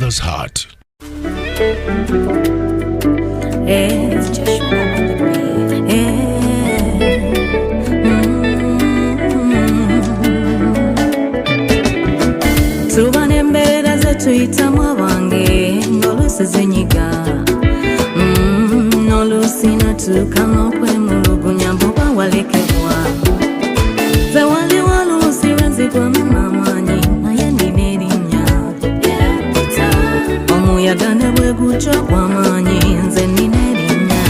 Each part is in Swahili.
mother's heart. Tuyita mwabange ngolusi zenyiga nolusina tukano kwe mulugunya mboba walekebwa ze wali walusi wenzigwa mamamanyi naye nina erinnya omuyaga ne bwe gutyo gw'amaanyi nze nina erinnya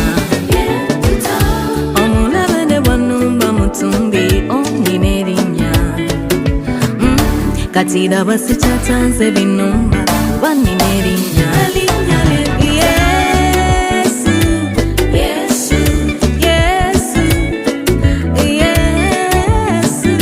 omulabe ne bwannumba mutumbi nina erinnya kati laba sikyatanze binumba banina erinnya Yesu, Yesu, Yesu, Yesu,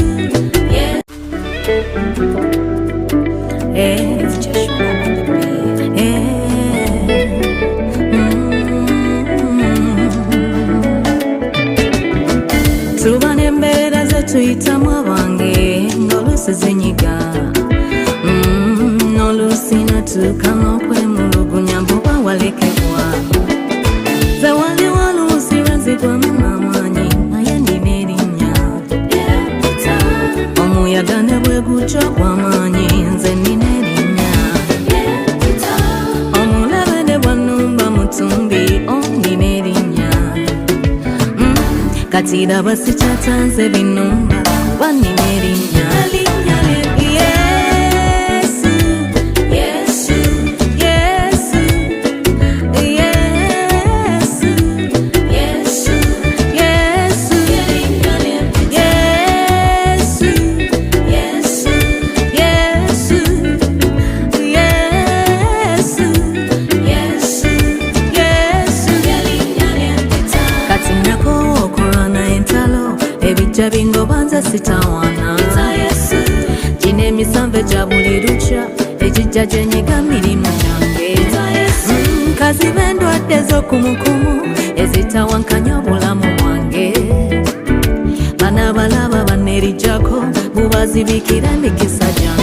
tuba n'embeera ze tuyitamu abange ng'olusi zenyiga nolusina tukano kwe mulugunya mboba walekebwa ze wali walusi wenzigwa mamamanyi naye nina erinnya omuyaga ne bwe gutyo gw'amaanyi nze nina erinnya omulabe ne bwannumba mutumbi nina erinnya kati laba sikyatanze binumba banina erinnya Jabingo banza sitawana Jine emisanve jabuli lucha Ejija jenyiga mirimu nyange Kazi bendwadde z'okumukumu ezitawankanya obulamu bwange bana balaba banerijjako bubazibikira emikisa gyange